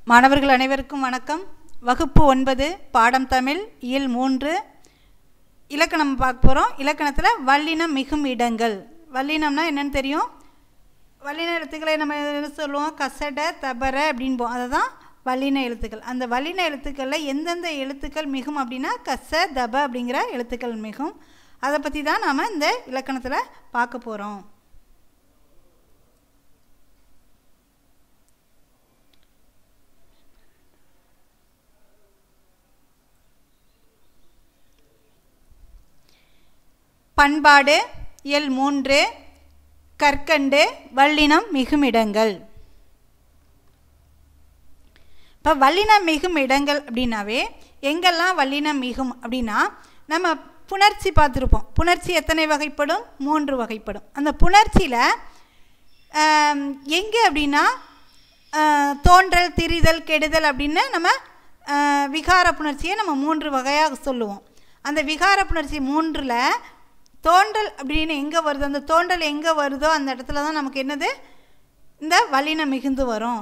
மாணவர்கள் அனைவருக்கும் வணக்கம். வகுப்பு 9 பாடம் தமிழ் இயல் 3 இலக்கணம் பார்க்க போகிறோம். இலக்கணத்தில் வல்லினம் மிகும் இடங்கள். வல்லினம்னா என்னன்னு தெரியும். வல்லின எழுத்துக்களை நம்ம என்ன சொல்லுவோம்? கசட தபர அப்படின்போம். அதை தான் வல்லின எழுத்துக்கள். அந்த வல்லின எழுத்துக்களில் எந்தெந்த எழுத்துக்கள் மிகும் அப்படின்னா கச தப அப்படிங்கிற எழுத்துக்கள் மிகும். அதை பற்றி தான் நாம் இந்த இலக்கணத்தில் பார்க்க போகிறோம். பண்பாடு இயல் 3 கற்கண்டு வல்லினம் மிகும் இடங்கள். இப்போ வல்லினம் மிகும் இடங்கள் அப்படின்னாவே எங்கெல்லாம் வல்லினம் மிகும் அப்படின்னா நம்ம புணர்ச்சி பார்த்துருப்போம். புணர்ச்சி எத்தனை வகைப்படும்? 3 வகைப்படும். அந்த புணர்ச்சியில் எங்கே அப்படின்னா தோன்றல் திரிதல் கெடுதல் அப்படின்னு நம்ம விகார புணர்ச்சியை நம்ம 3 வகையாக சொல்லுவோம். அந்த விகார புணர்ச்சி 3ல் தோன்றல் அப்படின்னு எங்கே வருதோ அந்த தோன்றல் எங்கே வருதோ அந்த இடத்துல தான் நமக்கு என்னது இந்த வல்லினம் மிகுந்து வரும்.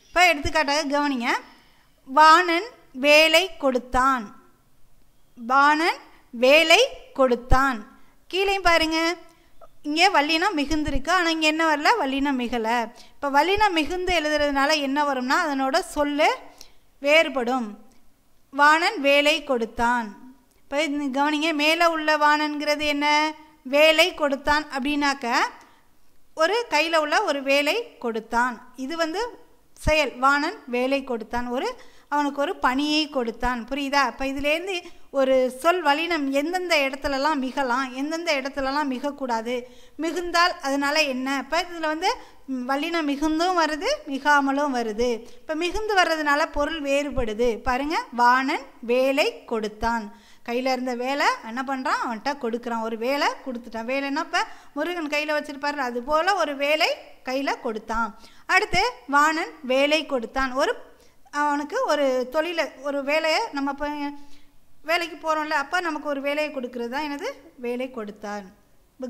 இப்போ எடுத்துக்காட்டாக கவனிங்க. வாணன் வேலை கொடுத்தான். வாணன் வேலை கொடுத்தான். கீழே பாருங்க, இங்கே வல்லினம் மிகுந்திருக்கு. ஆனால் இங்கே என்ன வரல? வல்லினம் மிகலை. இப்போ வல்லினம் மிகுந்து எழுதுறதுனால என்ன வரும்னா அதனோட சொல்லு வேறுபடும். வாணன் வேலை கொடுத்தான். இப்போ கவனிங்க, மேலே உள்ள வாணன்கிறது என்ன? வேலை கொடுத்தான் அப்படின்னாக்க ஒரு கையில் உள்ள ஒரு வேலை கொடுத்தான். இது செயல். வாணன் வேலை கொடுத்தான், அவனுக்கு ஒரு பணியை கொடுத்தான். புரியுதா? அப்போ இதுலேருந்து ஒரு சொல் வல்லினம் எந்தெந்த இடத்துலலாம் மிகலாம், எந்தெந்த இடத்துலலாம் மிகக்கூடாது, மிகுந்தால் அதனால் என்ன? இப்போ இதில் வல்லினம் மிகுந்தும் வருது, மிகாமலும் வருது. இப்போ மிகுந்து வர்றதுனால பொருள் வேறுபடுது. பாருங்கள், வாணன் வேலை கொடுத்தான். கையில் இருந்த வேலை என்ன பண்ணுறான்? அவன்கிட்ட கொடுக்குறான். ஒரு வேலை கொடுத்துட்டான். வேலைன்னா இப்போ முருகன் கையில் வச்சுருப்பாரு, அதுபோல் ஒரு வேலை கையில் கொடுத்தான். அடுத்து வாணன் வேலை கொடுத்தான். அவனுக்கு ஒரு தொழிலை, ஒரு வேலையை நம்ம இப்போ வேலைக்கு போகிறோம்ல, அப்போ நமக்கு ஒரு வேலையை கொடுக்கறது தான் எனது வேலை கொடுத்தான்.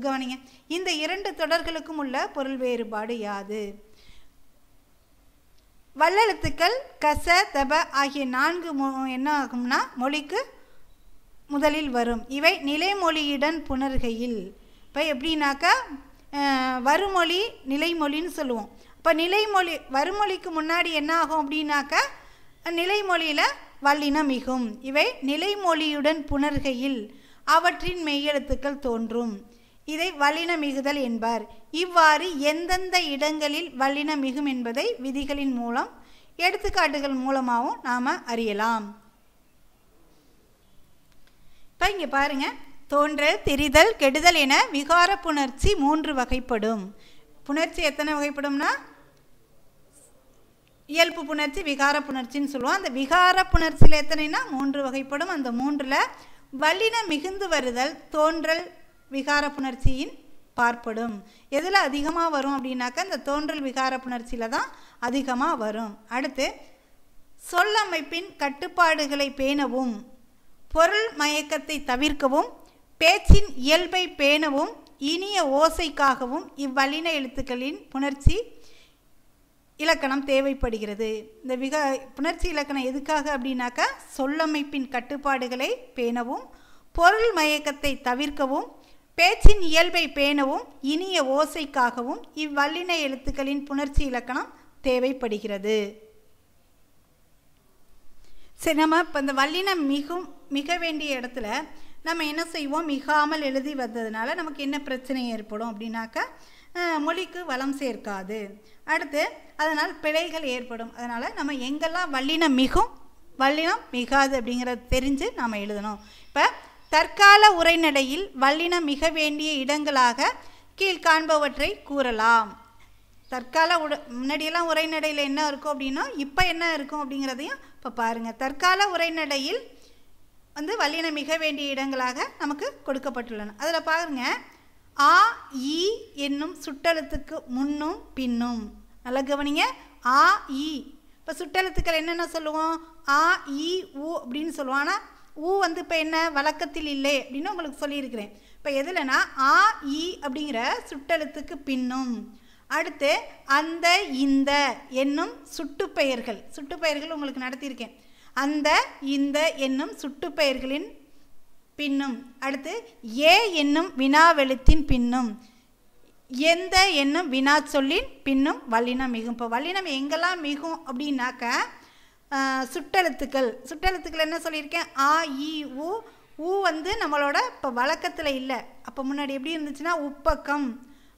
கவனிங்க, இந்த 2 தொடர்களுக்கும் உள்ள பொருள் வேறுபாடு யாது? வல்லெழுத்துக்கள் கச தப ஆகிய 4 என்ன ஆகும்னா மொழிக்கு முதலில் வரும். இவை நிலைமொழியுடன் புணர்கையில். இப்போ எப்படின்னாக்கா வருமொழி நிலைமொழின்னு சொல்லுவோம். இப்போ நிலைமொழி வருமொழிக்கு முன்னாடி என்ன ஆகும் அப்படின்னாக்கா நிலைமொழியில் வல்லினம் மிகும். இவை நிலைமொழியுடன் புணர்கையில் அவற்றின் மெய்யெழுத்துக்கள் தோன்றும். இதை வல்லின மிகுதல் என்பார். இவ்வாறு எந்தெந்த இடங்களில் வல்லினம் மிகும் என்பதை விதிகளின் மூலம் எடுத்துக்காட்டுகள் மூலமாகவும் நாம் அறியலாம். இப்போ இங்கே பாருங்கள், தோன்றல் திரிதல் கெடுதல் என விகார புணர்ச்சி 3 வகைப்படும். புணர்ச்சி எத்தனை வகைப்படும்னா இயல்பு புணர்ச்சி விகார புணர்ச்சின்னு சொல்லுவோம். அந்த விகார புணர்ச்சியில் எத்தனைனா 3 வகைப்படும். அந்த 3ல் வல்லினம் மிகுந்து வருதல் தோன்றல் விகார புணர்ச்சியின் பார்ப்படும். எதில் அதிகமாக வரும் அப்படின்னாக்கா இந்த தோன்றல் விகார புணர்ச்சியில் தான் அதிகமாக வரும். அடுத்து சொல்லமைப்பின் கட்டுப்பாடுகளை பேணவும் பொருள் மயக்கத்தை தவிர்க்கவும் பேச்சின் இயல்பை பேணவும் இனிய ஓசைக்காகவும் இவ்வல்லின எழுத்துக்களின் புணர்ச்சி இலக்கணம் தேவைப்படுகிறது. இந்த புணர்ச்சி இலக்கணம் எதுக்காக அப்படின்னாக்கா சொல்லமைப்பின் கட்டுப்பாடுகளை பேணவும் பொருள் மயக்கத்தை தவிர்க்கவும் பேச்சின் இயல்பை பேணவும் இனிய ஓசைக்காகவும் இவ்வல்லின எழுத்துக்களின் புணர்ச்சி இலக்கணம் தேவைப்படுகிறது. சரி, நம்ம இப்போ இந்த வல்லினம் மிக வேண்டிய இடத்துல நம்ம என்ன செய்வோம்? மிகாமல் எழுதி வந்ததுனால நமக்கு என்ன பிரச்சனை ஏற்படும் அப்படின்னாக்கா மொழிக்கு வளம் சேர்க்காது. அடுத்து அதனால் பிழைகள் ஏற்படும். அதனால் நம்ம எங்கெல்லாம் வல்லினம் மிகும் வல்லினம் மிகாது அப்படிங்கிறத தெரிஞ்சு நாம் எழுதணும். இப்போ தற்கால உரைநடையில் வல்லினம் மிக வேண்டிய இடங்களாக கீழ்காண்பவற்றை கூறலாம். தற்கால முன்னாடியெல்லாம் உரைநடையில் என்ன இருக்கும் அப்படின்னா இப்போ என்ன இருக்கும் அப்படிங்கிறதையும் இப்போ பாருங்கள். தற்கால உரைநடையில் வல்லினம் மிக வேண்டிய இடங்களாக நமக்கு கொடுக்கப்பட்டுள்ளன. அதில் பாருங்க, ஆ ஈ என்னும் சுட்டெழுத்துக்கு முன்னும் பின்னும். நல்லா கவனிங்க, ஆ ஈ. இப்போ சுட்டெழுத்துக்கள் என்னென்ன சொல்லுவோம்? ஆ ஈ ஊ அப்படின்னு சொல்லுவோம். ஆனால் ஊ இப்போ என்ன வழக்கத்தில் இல்லை அப்படின்னு உங்களுக்கு சொல்லியிருக்கிறேன். இப்போ எதுலனா ஆ ஈ அப்படிங்கிற சுட்டெழுத்துக்கு பின்னும். அடுத்து அந்த இந்த என்னும் சுட்டுப்பெயர்கள் உங்களுக்கு நடத்தியிருக்கேன். அந்த இந்த என்னும் சுட்டுப்பெயர்களின் பின்னும். அடுத்து ஏ என்னும் வினாவெழுத்தின் பின்னும். எந்த என்னும் வினா சொல்லின் பின்னும் வல்லினம் மிகும். இப்போ வல்லினம் எங்கெல்லாம் மிகும் அப்படின்னாக்க சுட்டெழுத்துக்கள் என்ன சொல்லியிருக்கேன்? ஆ இ உ. ஊ வந்து நம்மளோட இப்போ வழக்கத்தில் இல்லை. அப்போ முன்னாடி எப்படி இருந்துச்சுன்னா உப்பக்கம்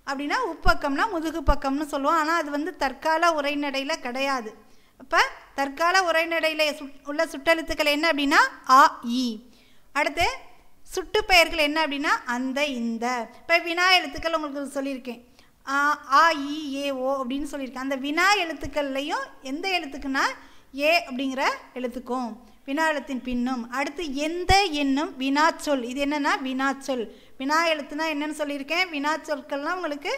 அப்படின்னா உப்பக்கம்னா முதுகு பக்கம்னு சொல்லுவோம். ஆனால் அது வந்து தற்கால உரைநடையில் கிடையாது. அப்போ தற்கால உரைநடையில் உள்ள சுட்டெழுத்துக்கள் என்ன அப்படின்னா ஆ இ. அடுத்து சுட்டுப்பெயர்கள் என்ன அப்படின்னா அந்த இந்த. இப்போ வினா எழுத்துக்கள் உங்களுக்கு சொல்லியிருக்கேன். ஆ இ ஏ ஓ அப்படின்னு சொல்லியிருக்கேன். அந்த வினா எழுத்துக்கள்லையும் எந்த எழுத்துக்குன்னா ஏ அப்படிங்கிற எழுத்துக்கும் வினா எழுத்தின் பின்னும். அடுத்து எந்த என்னும் வினாச்சொல். இது என்னென்னா வினாச்சொல். வினா எழுத்துனா என்னன்னு சொல்லியிருக்கேன். வினாச்சொற்கள்லாம் உங்களுக்கு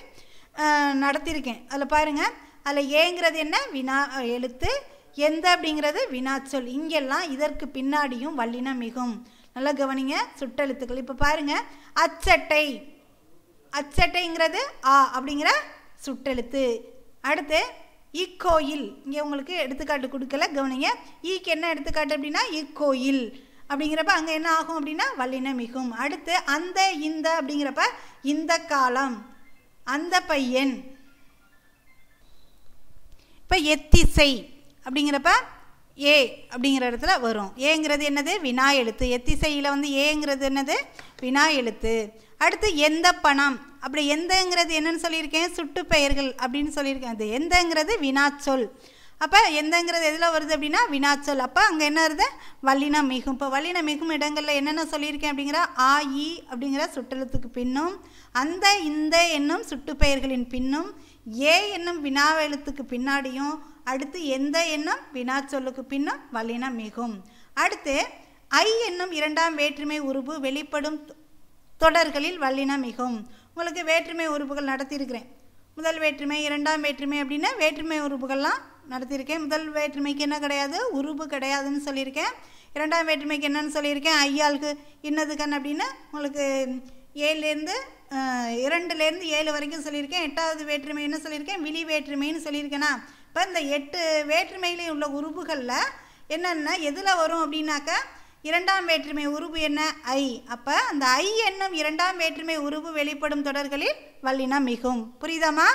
நடத்தியிருக்கேன். அதில் பாருங்கள், அதில் ஏங்கிறது என்ன? வினா எழுத்து. எந்த அப்படிங்கிறது வினாச்சொல். இங்கெல்லாம் இதற்கு பின்னாடியும் வல்லினம் மிகும். நல்லா கவனிங்க சுட்டெழுத்துக்கள். இப்போ பாருங்கள், அச்சட்டைங்கிறது ஆ அப்படிங்கிற சுட்டெழுத்து. அடுத்து இக்கோயில். இங்கே உங்களுக்கு எடுத்துக்காட்டு கொடுக்கல, கவனிங்க. ஈக்கு என்ன எடுத்துக்காட்டு அப்படின்னா இக்கோயில் அப்படிங்கிறப்ப அங்கே என்ன ஆகும் அப்படின்னா வல்லினம் மிகும். அடுத்து அந்த இந்த அப்படிங்கிறப்ப இந்த காலம், அந்த பையன். இப்போ எத்திசை அப்படிங்கிறப்ப ஏ அப்படிங்கிற இடத்துல வரும். ஏங்கிறது என்னது? வினா எழுத்து. எத்திசையில் வந்து ஏங்கிறது என்னது? வினா எழுத்து. அடுத்து எந்த பணம். அப்படி எந்தங்கிறது என்னன்னு சொல்லியிருக்கேன்? சுட்டுப்பெயர்கள் அப்படின்னு சொல்லியிருக்கேன். அது எந்தங்கிறது வினாச்சொல். அப்போ எந்தங்கிறது எதில் வருது அப்படின்னா வினாச்சொல். அப்போ அங்கே என்ன வருது? வல்லினம் மிகும். இப்போ வல்லினம் மிகும் இடங்களில் என்னென்ன சொல்லியிருக்கேன் அப்படிங்கிற ஆ இ அப்படிங்கிற சுட்டெழுத்துக்கு பின்னும், அந்த இந்த என்னும் சுட்டுப்பெயர்களின் பின்னும், ஏ என்னும் வினாவெழுத்துக்கு பின்னாடியும், அடுத்து எந்த என்னும் வினாச்சொல்லுக்கு பின்னும் வல்லினம் மிகும். அடுத்து ஐ என்னும் இரண்டாம் வேற்றுமை உருபு வெளிப்படும் தொடர்களில் வல்லினம் மிகும். உங்களுக்கு வேற்றுமை உறுப்புகள் நடத்தியிருக்கிறேன். முதல் வேற்றுமை, இரண்டாம் வேற்றுமை அப்படின்னு வேற்றுமை உறுப்புகள்லாம் நடத்தியிருக்கேன். முதல் வேற்றுமைக்கு என்ன கிடையாது? உருபு கிடையாதுன்னு சொல்லியிருக்கேன். இரண்டாம் வேற்றுமைக்கு என்னன்னு சொல்லியிருக்கேன்? ஐயாளுக்கு இன்னது கண் அப்படின்னு உங்களுக்கு 2லேருந்து 7 வரைக்கும் சொல்லியிருக்கேன். 8வது வேற்றுமை என்ன சொல்லியிருக்கேன்? விழி வேற்றுமைன்னு சொல்லியிருக்கேனா? இப்போ இந்த 8 வேற்றுமையிலையும் உள்ள உருபுகளில் என்னென்னா எதில் வரும் அப்படின்னாக்க இரண்டாம் வேற்றுமை உருபு என்ன? ஐ. அப்போ அந்த ஐ என்னும் இரண்டாம் வேற்றுமை உருபு வெளிப்படும் தொடர்களில் வல்லினம் மிகும். புரியுதாமா?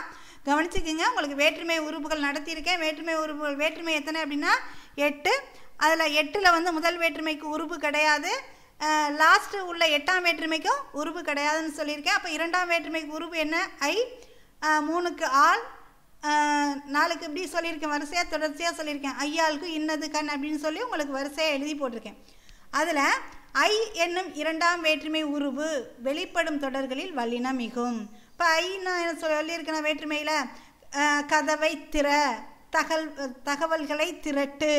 கவனிச்சுக்குங்க. உங்களுக்கு வேற்றுமை உருபுகள் நடத்தியிருக்கேன். வேற்றுமை எத்தனை அப்படின்னா 8. அதில் 8ல் வந்து முதல் வேற்றுமைக்கு உருபு கிடையாது. லாஸ்ட்டு உள்ள 8ஆம் வேற்றுமைக்கும் உருபு கிடையாதுன்னு சொல்லியிருக்கேன். அப்போ இரண்டாம் வேற்றுமைக்கு உருபு என்ன? ஐ. 3க்கு ஆள், 4க்கு இப்படி சொல்லியிருக்கேன். வரிசையாக தொடர்ச்சியாக சொல்லியிருக்கேன். ஐயாளுக்கு இன்னது கண் அப்படின்னு சொல்லி உங்களுக்கு வரிசையாக எழுதி போட்டிருக்கேன். அதில் ஐ என்னும் இரண்டாம் வேற்றுமை உருவு வெளிப்படும் தொடர்களில் வல்லினம் மிகும். இப்போ ஐன்னு சொல்லியிருக்கேன் வேற்றுமையில் கதவை திற, தகவல்களை திரட்டு,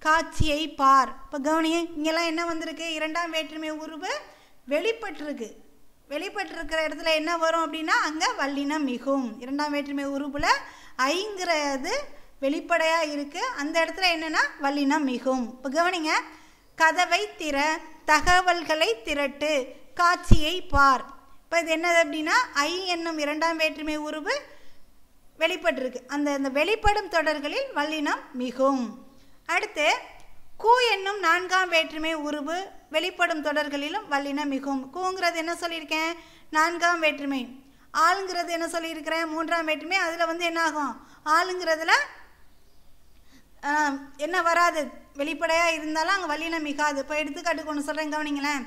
காட்சியை பார். இப்போ கவனிய இங்கெல்லாம் என்ன வந்திருக்கு? இரண்டாம் வேற்றுமை உருவு வெளிப்பட்டிருக்கிற இடத்துல என்ன வரும் அப்படின்னா அங்கே வல்லினம் மிகும். இரண்டாம் வேற்றுமை உருவில் ஐங்கிறது வெளிப்படையாக இருக்குது. அந்த இடத்துல என்னென்னா வல்லினம் மிகும். இப்போ கவனிங்க, கதவை திற, தகவல்களை திரட்டு, காட்சியை பார். இப்போ இது என்னது அப்படின்னா ஐ என்னும் இரண்டாம் வேற்றுமை உருவு வெளிப்பட்டிருக்கு. அந்த வெளிப்படும் தொடர்களில் வல்லினம் மிகும். அடுத்து கூ என்னும் நான்காம் வேற்றுமை உருவு வெளிப்படும் தொடர்களிலும் வல்லினம் மிகும். கூங்கிறது என்ன சொல்லியிருக்கேன்? நான்காம் வேற்றுமை. ஆளுங்கிறது என்ன சொல்லியிருக்கிறேன்? மூன்றாம் வேற்றுமை. அதில் வந்து என்ன ஆகும்? ஆளுங்கிறதுல என்ன வராது? வெளிப்படையாக இருந்தாலும் அங்கே வல்லினம் மிகாது. இப்போ எடுத்துக்காட்டுக்கு ஒன்று சொல்கிறேன், கவனிங்களேன்.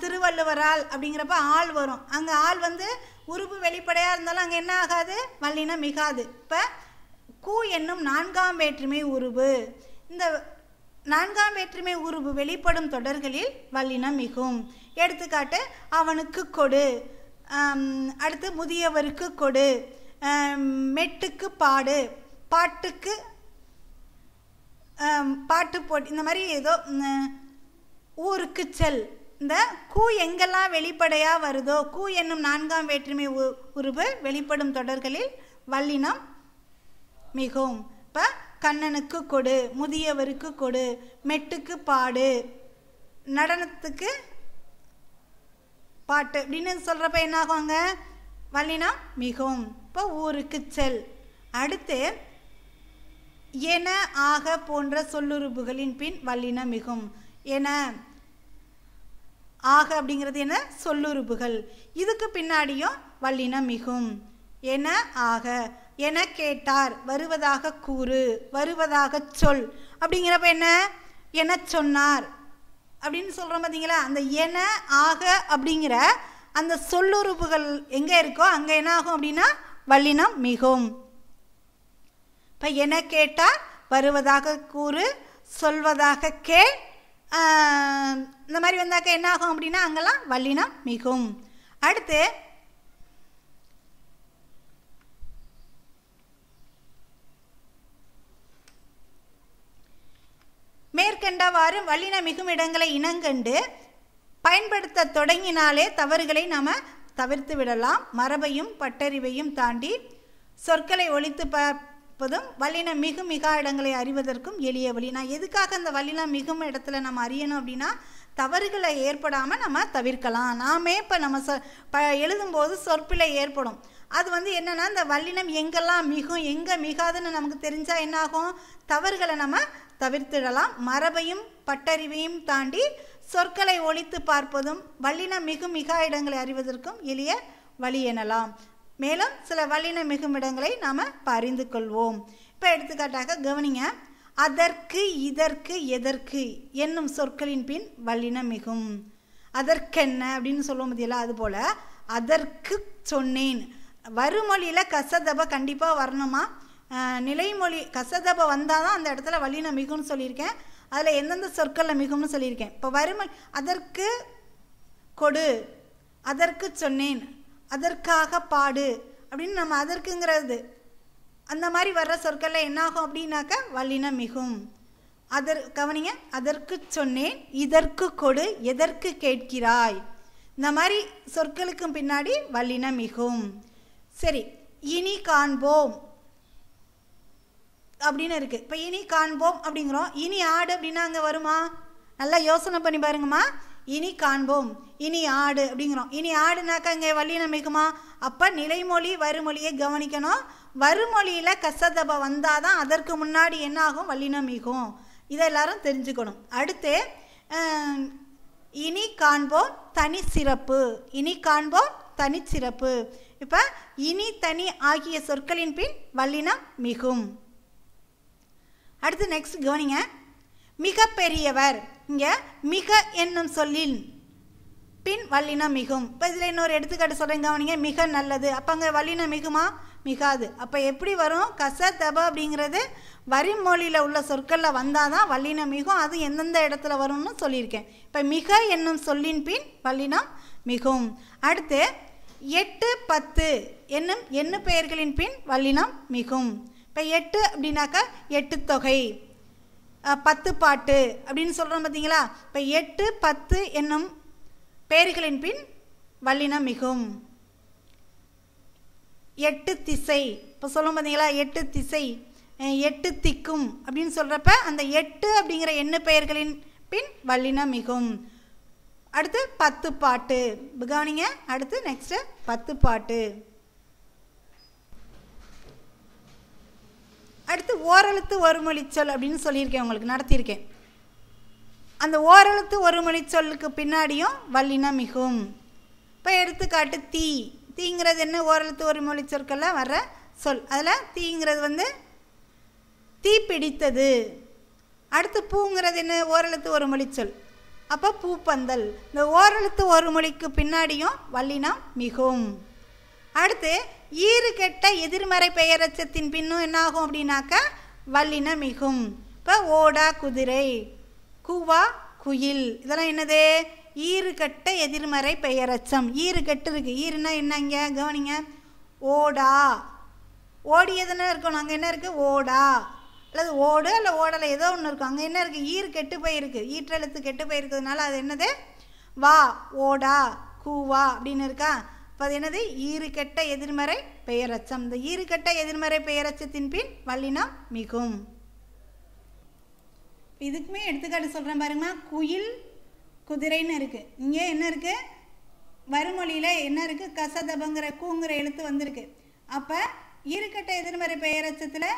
திருவள்ளுவரால் அப்படிங்கிறப்ப ஆள் வரும். அங்கே ஆள் வந்து உருவு வெளிப்படையாக இருந்தாலும் அங்கே என்ன ஆகாது? வல்லினம் மிகாது. இப்போ கூ என்னும் நான்காம் வேற்றுமை உருவு, இந்த நான்காம் வேற்றுமை உருவு வெளிப்படும் தொடர்களில் வல்லினம் மிகும். எடுத்துக்காட்டு அவனுக்கு கொடு, அடுத்து முதியவருக்கு கொடு, மெட்டுக்கு பாடு, பாட்டுக்கு பாட்டு போட்டு, இந்த மாதிரி ஏதோ ஊருக்கு செல். இந்த கூ எங்கெல்லாம் வெளிப்படையாக வருதோ, கூ என்னும் நான்காம் வேற்றுமை உருவு வெளிப்படும் தொடர்களில் வல்லினம் மிகும். இப்போ கண்ணனுக்கு கொடு, முதியவருக்கு கொடு, மெட்டுக்கு பாடு, நடனத்துக்கு பாட்டு அப்படின்னு சொல்கிறப்ப என்ன ஆகுங்க? வல்லினம் மிகும். இப்போ ஊருக்கு செல். அடுத்து என ஆக போன்ற சொல்லுறுப்புகளின் பின் வல்லினம் மிகும். என ஆக அப்படிங்கிறது என்ன சொல்லுறுப்புகள், இதுக்கு பின்னாடியும் வல்லினம் மிகும். என ஆக, என கேட்டார், வருவதாக கூறு, வருவதாக சொல் அப்படிங்கிறப்ப என்ன என சொன்னார் அப்படின்னு சொல்கிறோம் பார்த்தீங்களா. அந்த என ஆக அப்படிங்கிற அந்த சொல்லுறுப்புகள் எங்கே இருக்கோ அங்கே என்ன ஆகும் அப்படின்னா வல்லினம் மிகும். இப்போ என கேட்டார், வருவதாக கூறு, சொல்வதாக கேள், இந்த மாதிரி வந்தாக்க என்ன ஆகும் அப்படின்னா அங்கெல்லாம் வல்லினம் மிகும். அடுத்து மேற்கண்டவாறு வல்லின மிகும் இடங்களை இனங்கண்டு பயன்படுத்த தொடங்கினாலே தவறுகளை நாம் தவிர்த்து விடலாம். மரபையும் பட்டறிவையும் தாண்டி சொற்களை ஒழித்து பார்ப்பதும் வல்லின மிகும் மிகா இடங்களை அறிவதற்கும் எளிய வழி. நான் எதுக்காக அந்த வல்லினம் மிகும் இடத்துல நம்ம அறியணும் அப்படின்னா தவறுகளை ஏற்படாமல் நம்ம தவிர்க்கலாம். நாமே இப்போ நம்ம எழுதும்போது சொற்பிழை ஏற்படும். அது என்னென்னா இந்த வல்லினம் எங்கெல்லாம் மிகும் எங்கே மிகாதுன்னு நமக்கு தெரிஞ்சால் என்னாகும், தவறுகளை நம்ம தவிர்த்திடலாம். மரபையும் பட்டறிவையும் தாண்டி சொற்களை ஒழித்து பார்ப்பதும் வல்லினம் மிகும் மிகா இடங்களை அறிவதற்கும் எளிய வழி எனலாம். மேலும் சில வல்லின மிகும் இடங்களை நாம் அறிந்து கொள்வோம். இப்போ எடுத்துக்காட்டாக கவனிங்க. அதற்கு, இதற்கு, எதற்கு என்னும் சொற்களின் பின் வல்லினம் மிகும். அதற்கென்ன அப்படின்னு சொல்லுவோம் பார்த்தீங்களா, அதுபோல் அதற்கு சொன்னேன். வருமொழியில் கசதப கண்டிப்பாக வரணுமா. நிலைமொழி கசதப வந்தால் தான் அந்த இடத்துல வல்லினம் மிகும்னு சொல்லியிருக்கேன். அதில் எந்தெந்த சொற்களில் மிகும்னு சொல்லியிருக்கேன். இப்போ வருமொழி அதற்கு கொடு, அதற்கு சொன்னேன், அதற்காக பாடு அப்படின்னு நம்ம அதற்குங்கிறது அந்த மாதிரி வர்ற சொற்களில் என்னாகும் அப்படின்னாக்க வல்லினம் மிகும். கவனிங்க. அதற்கு சொன்னேன், இதற்கு கொடு, எதற்கு கேட்கிறாய், இந்த மாதிரி சொற்களுக்கும் பின்னாடி வல்லினம் மிகும். சரி, இனி காண்போம் அப்படின்னு இருக்குது. இப்போ இனி காண்போம் அப்படிங்கிறோம். இனி ஆடு அப்படின்னா அங்கே வருமா? நல்லா யோசனை பண்ணி பாருங்கம்மா. இனி காண்போம், இனி ஆடு அப்படிங்கிறோம். இனி ஆடுனாக்கா இங்கே வல்லினம் மிகுமா? அப்போ நிலைமொழி வருமொழியை கவனிக்கணும். வருமொழியில் கசதப வந்தால் தான் அதற்கு முன்னாடி என்ன ஆகும், வல்லினம் மிகும். இதை எல்லாரும் தெரிஞ்சுக்கணும். அடுத்து இனி காண்போம் தனி சிறப்பு. இனி காண்போம் தனி சிறப்பு. இப்போ இனி தனி ஆகிய சொற்களின் பின் வல்லினம் மிகும். அடுத்து நெக்ஸ்ட் கவனிங்க. மிக பெரியவர், இங்கே மிக என்னும் சொல்லின் பின் வல்லினம் மிகும். இப்போ இதில் இன்னொரு எடுத்துக்காட்டு சொல்கிறேன் கவனிங்க. மிக நல்லது, அப்போ அங்கே வல்லினம் மிகுமா? மிகாது. அப்போ எப்படி வரும்? கசதப அப்படிங்கிறது வரிமொழியில் உள்ள சொற்களில் வந்தால் தான் வல்லினம் மிகும். அது எந்தெந்த இடத்துல வரும்னு சொல்லியிருக்கேன். இப்போ மிக என்னும் சொல்லின் பின் வல்லினம் மிகும். அடுத்து 8, 10 என்னும் எண்ணு பெயர்களின் பின் வல்லினம் மிகும். இப்போ 8 அப்படின்னாக்கா 8 தொகை, 10 பாட்டு அப்படின்னு சொல்கிறோம் பார்த்தீங்களா. இப்போ 8, 10 என்னும் பெயர்களின் பின் வல்லினம் மிகும். 8 திசை, இப்போ சொல்லுவோம் பார்த்தீங்களா, 8 திசை, 8 திக்கும் அப்படின்னு சொல்கிறப்ப அந்த 8 அப்படிங்கிற எண்ணு பெயர்களின் பின் வல்லினம் மிகும். அடுத்து 10 பாட்டு கவனிங்க. அடுத்து நெக்ஸ்ட்டு 10 பாட்டு. அடுத்து ஓரெழுத்து ஒரு மொழிச்சொல் அப்படின்னு சொல்லியிருக்கேன், உங்களுக்கு நடத்தியிருக்கேன். அந்த ஓரெழுத்து ஒரு மொழிச்சொல்லுக்கு பின்னாடியும் வல்லினம் மிகும். இப்போ எடுத்துக்காட்டு தீ. தீங்கிறது என்ன? ஓரெழுத்து ஒரு மொழிச்சொற்களில் வர்ற சொல். அதில் தீங்கிறது தீ பிடித்தது. அடுத்து பூங்கிறது என்ன? ஓரெழுத்து ஒரு மொழிச்சொல். அப்போ பூப்பந்தல். இந்த ஓரெழுத்து ஒரு மொழிக்கு பின்னாடியும் வல்லினம் மிகும். அடுத்து ஈறு கெட்ட எதிர்மறை பெயரச்சத்தின் பின்னும் என்னாகும் அப்படின்னாக்கா வல்லினம் மிகும். இப்போ ஓடா குதிரை, கூவா குயில், இதெல்லாம் என்னது? ஈறு கெட்ட எதிர்மறை பெயரச்சம். ஈறு கெட்டு இருக்கு. ஈருன்னா என்ன? இங்கே கவனிங்க. ஓடா, ஓடியதுன்னு இருக்கணும். அங்கே என்ன இருக்குது? ஓடா அல்லது ஓடு அல்ல ஓடலை ஏதோ ஒன்று இருக்கும். அங்கே என்ன இருக்குது? ஈறு கெட்டு போயிருக்கு. ஈற்றெழுத்து கெட்டு போயிருக்கிறதுனால அது என்னது? வா, ஓடா, கூவா அப்படின்னு இருக்கா. இப்போ அது என்னது? ஈறு கெட்ட எதிர்மறை பெயரச்சம். இந்த ஈறு கெட்ட எதிர்மறை பெயரச்சத்தின் பின் வல்லினம் மிகும். இதுக்குமே எடுத்துக்காட்டு சொல்கிறேன் பாருங்கம்மா. குயில் குதிரைன்னு இருக்குது. இங்கே என்ன இருக்குது? வருமொழியில் என்ன இருக்குது? கசதபங்கிற கூங்கிற எழுத்து வந்திருக்கு. அப்போ ஈறுகெட்ட எதிர்மறை பெயரெச்சத்தில்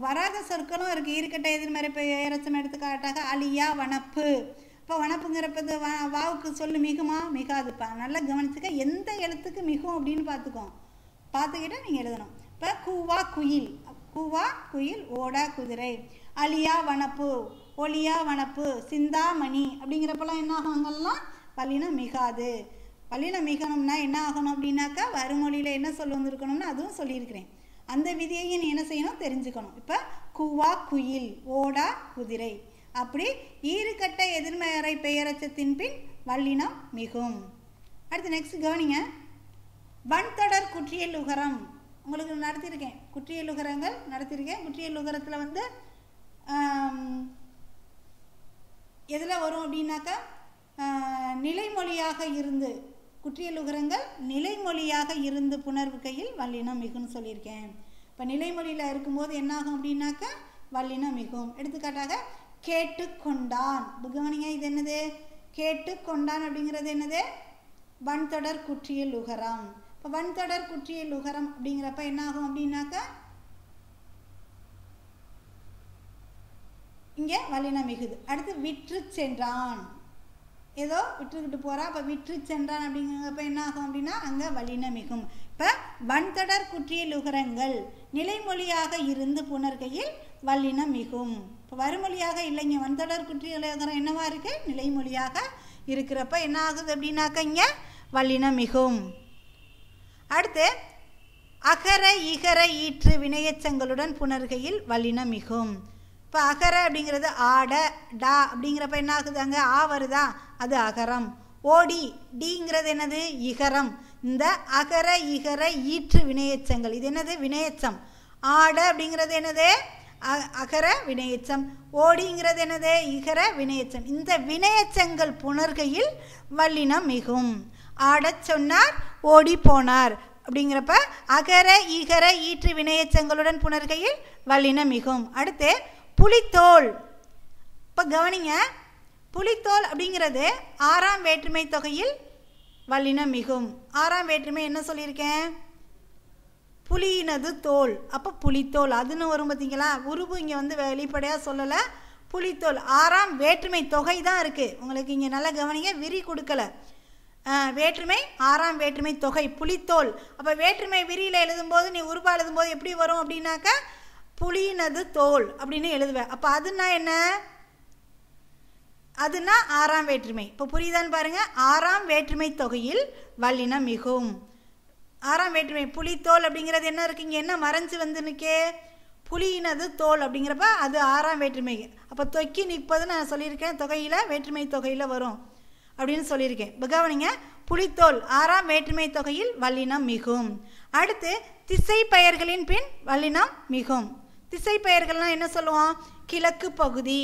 வராத சொற்களும் இருக்குது. ஈறுகெட்ட எதிர்மறை பெயரெச்சம் எடுத்துக்காட்டாக அழியா வனப்பு. இப்போ வனப்புங்கிறப்பது வாவுக்கு சொல்லு மிகுமா? மிகாதுப்பா. நல்லா கவனிச்சுக்க, எந்த எழுத்துக்கு மிகும் அப்படின்னு பார்த்துக்கிட்ட நீங்கள் எழுதணும். இப்போ கூவா குயில், கூவா குயில், ஓடா குதிரை. அழியா வனப்பு, ஒளியா வனப்பு, சிந்தாமணி அப்படிங்கிறப்பெல்லாம் என்ன ஆகுங்கலாம்? வல்லினம் மிகாது. வல்லினம் மிகணும்னா என்ன ஆகணும் அப்படின்னாக்கா வருமொழியில் என்ன சொல்ல வந்துருக்கணும்னு அதுவும் சொல்லியிருக்கிறேன். அந்த விதியையும் நீ என்ன செய்யணும்? தெரிஞ்சுக்கணும். இப்போ கூவா குயில், ஓடா குதிரை. அப்படி ஈறுகட்ட எதிர்மறை பெயரச்சத்தின் பின் வல்லினம் மிகும். அடுத்து நெக்ஸ்ட் கவனிங்க. வன்தொடர் குற்றியல் உகரம் உங்களுக்கு நடத்தியிருக்கேன். குற்றியல் உகரங்கள் நடத்தியிருக்கேன். குற்றியல் உகரத்தில் வந்து எதில் வரும் அப்படின்னாக்கா நிலைமொழியாக இருந்து, குற்றியல் உகரங்கள் நிலைமொழியாக இருந்து புணர்வுகையில் வல்லினம் மிகுன்னு சொல்லியிருக்கேன். இப்போ நிலைமொழியில் இருக்கும்போது என்னாகும் அப்படின்னாக்கா வல்லினம் மிகும். எடுத்துக்காட்டாக கேட்டுக்கொண்டான். கவனிங்க, இது என்னது? கேட்டுக்கொண்டான் அப்படிங்கிறது என்னது? வன்தொடர் குற்றியல் உகரம். இப்போ வன்தொடர் குற்றியல் உகரம் அப்படிங்கிறப்ப என்னாகும் அப்படின்னாக்கா இங்கே வல்லினம் மிகுது. அடுத்து விற்று சென்றான், ஏதோ விட்டுக்கிட்டு போகிறா. அப்போ விற்று சென்றான் அப்படிங்கிறப்ப என்ன ஆகும் அப்படின்னா அங்கே வல்லினம் மிகும். இப்போ வன்தொடர் குற்றியல் உகரங்கள் நிலைமொழியாக இருந்து புணர்கையில் வல்லினம் மிகும். இப்போ வருமொழியாக இல்லைங்க, வன்தொடர் குற்றியல் உகரம் என்னவா இருக்குது? நிலைமொழியாக இருக்கிறப்ப என்ன ஆகுது அப்படின்னாக்கா இங்கே வல்லினம் மிகும். அடுத்து அகர இகர ஈற்று வினையச்சங்களுடன் புணர்கையில் வல்லினம் மிகும். இப்போ அகர அப்படிங்கிறது ஆட டா அப்படிங்கிறப்ப என்ன ஆகுது? அங்கே ஆ வருதா? அது அகரம். ஓடி டிங்கிறது என்னது? இகரம். இந்த அகர இகர ஈற்று வினையச்சங்கள் இது என்னது? வினையச்சம். ஆட அப்படிங்கிறது என்னது? அகர வினையச்சம். ஓடிங்கிறது என்னது? இகர வினையச்சம். இந்த வினையச்சங்கள் புணர்கையில் வல்லினம் மிகும். ஆடச் சொன்னார், ஓடி போனார் அப்படிங்கிறப்ப அகர இகர ஈற்று வினையச்சங்களுடன் புணர்கையில் வல்லினம் மிகும். அடுத்து புலித்தோல். இப்போ கவனிங்க, புலித்தோல் அப்படிங்கிறது ஆறாம் வேற்றுமை தொகையில் வல்லினம் மிகும். ஆறாம் வேற்றுமை என்ன சொல்லியிருக்கேன்? புலியினது தோல். அப்போ புலித்தோல் அதுன்னு வரும் பார்த்தீங்களா? உருவு இங்கே வந்து வெளிப்படையாக சொல்லலை. புலித்தோல் ஆறாம் வேற்றுமை தொகை தான் இருக்குது. உங்களுக்கு இங்கே நல்லா கவனிங்க, விரி கொடுக்கல. வேற்றுமை ஆறாம் வேற்றுமை தொகை புலித்தோல். அப்போ வேற்றுமை விரியில் எழுதும்போது நீ உருவா எழுதும்போது எப்படி வரும் அப்படின்னாக்கா புலியினது தோல் அப்படின்னு எழுதுவேன். அப்போ அதுனா என்ன? அதுனா ஆறாம் வேற்றுமை. இப்போ புரியுதான்னு பாருங்க. ஆறாம் வேற்றுமை தொகையில் வல்லினம் மிகும். ஆறாம் வேற்றுமை புலித்தோல் அப்படிங்கிறது என்ன இருக்குங்க? என்ன மறைஞ்சு வந்து நிற்கே? புலியினது தோல் அப்படிங்கிறப்ப அது ஆறாம் வேற்றுமை. அப்போ தொக்கி நிற்பதுன்னு நான் சொல்லியிருக்கேன், தொகையில் வேற்றுமை தொகையில் வரும் அப்படின்னு சொல்லியிருக்கேன். கவனிங்க, புலித்தோல் ஆறாம் வேற்றுமை தொகையில் வல்லினம் மிகும். அடுத்து திசை பெயர்களின் பின் வல்லினம் மிகும். திசை பெயர்கள்லாம் என்ன சொல்லுவோம்? கிழக்கு பகுதி,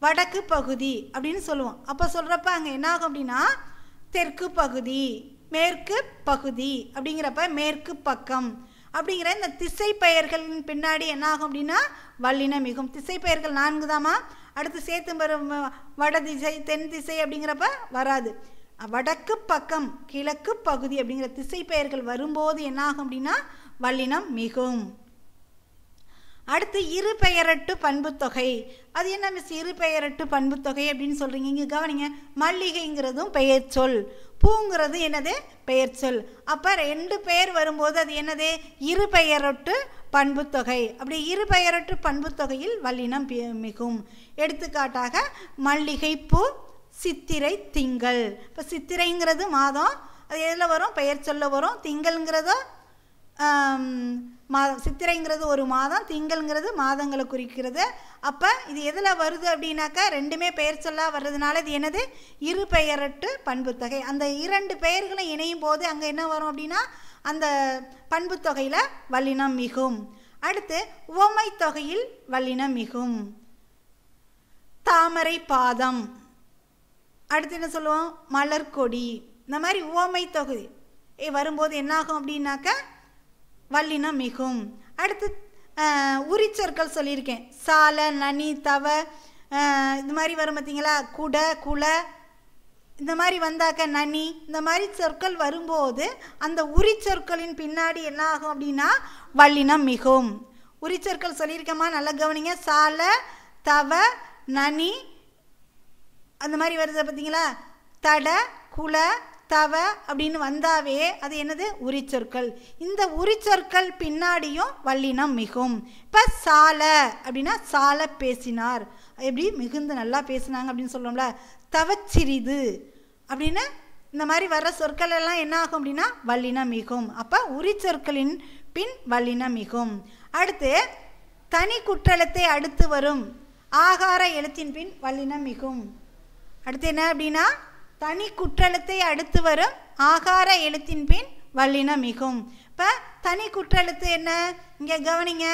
வடக்கு பகுதி அப்படின்னு சொல்லுவோம். அப்போ சொல்கிறப்ப அங்கே என்ன ஆகும் அப்படின்னா தெற்கு பகுதி, மேற்கு பகுதி அப்படிங்கிறப்ப மேற்கு பக்கம் அப்படிங்கிற இந்த திசை பெயர்களின் பின்னாடி என்ன ஆகும் அப்படின்னா வல்லினம் மிகும். திசை பெயர்கள் 4 தாமா. அடுத்து சேர்த்து வரும் வட திசை தென் திசை அப்படிங்கிறப்ப வராது. வடக்கு பக்கம் கிழக்கு பகுதி அப்படிங்கிற திசை பெயர்கள் வரும்போது என்ன ஆகும் அப்படின்னா வல்லினம் மிகும். அடுத்து இரு பெயரட்டு பண்புத்தொகை. அது என்ன மிஸ் இரு பெயரட்டு பண்புத்தொகை அப்படின்னு சொல்கிறீங்க? இங்கே கவனிங்க, மல்லிகைங்கிறதும் பெயர் சொல், பூங்கிறது என்னது? பெயர் சொல். அப்போ 2 பெயர் வரும்போது அது என்னது? இரு பெயரட்டு பண்புத்தொகை. அப்படி இரு பெயரட்டு பண்புத்தொகையில் வல்லினம் மிகும். எடுத்துக்காட்டாக மல்லிகை பூ, சித்திரை திங்கள். இப்போ சித்திரைங்கிறது மாதம், அது எதில் வரும்? பெயர் சொல்ல வரும். திங்கள்ங்கிறதோ மாதம். சித்திரைங்கிறது ஒரு மாதம், திங்கள்ங்கிறது மாதங்களை குறிக்கிறது. அப்போ இது எதில் வருது அப்படின்னாக்கா 2மே பெயர் சொல்லாக வர்றதுனால இது என்னது? இரு பெயரட்டு பண்புத்தொகை. அந்த 2 பெயர்களும் இணையும் போது அங்கே என்ன வரும் அப்படின்னா அந்த பண்புத்தொகையில் வல்லினம் மிகும். அடுத்து உவமை தொகையில் வல்லினம் மிகும். தாமரை பாதம். அடுத்து என்ன சொல்லுவோம்? மலர்கொடி. இந்த மாதிரி உவமை தொகை வரும்போது என்னாகும் அப்படின்னாக்கா வல்லினம் மிகும். அடுத்து உரிச்சொற்கள் சொல்லியிருக்கேன். சால, நனி, தவ இது மாதிரி வரும் பார்த்தீங்களா? குட, குல இந்த மாதிரி வந்தாக்க நனி, இந்த மாதிரி சொற்கள் வரும்போது அந்த உரிச்சொற்களின் பின்னாடி என்ன ஆகும் அப்படின்னா வல்லினம் மிகும். உரிச்சொற்கள் சொல்லியிருக்கமா, நல்லா கவனிங்க. சால, தவ, நனி அந்த மாதிரி வருது பார்த்தீங்களா. தட, குல, தவ அப்படின்னு வந்தாவே அது என்னது உரிச்சொற்கள். இந்த உரிச்சொற்கள் பின்னாடியும் வல்லினம் மிகும். இப்போ சால அப்படின்னா சால பேசினார், எப்படி மிகுந்து நல்லா பேசினாங்க அப்படின்னு சொல்லுவோம்ல. தவச்சிறிது அப்படின்னு இந்த மாதிரி வர்ற சொற்கள் எல்லாம் என்ன ஆகும் அப்படின்னா வல்லினம் மிகும். அப்போ உரிச்சொற்களின் பின் வல்லினம் மிகும். அடுத்து தனி குற்றெழுத்தை அடுத்து வரும் ஆகார எழுத்தின் பின் வல்லினம் மிகும். அடுத்து என்ன அப்படின்னா தனி குற்றெழுத்தை அடுத்து வரும் ஆகார எழுத்தின் பின் வல்லினம் மிகும். இப்போ தனி குற்றெழுத்து என்ன, இங்கே கவனிங்க.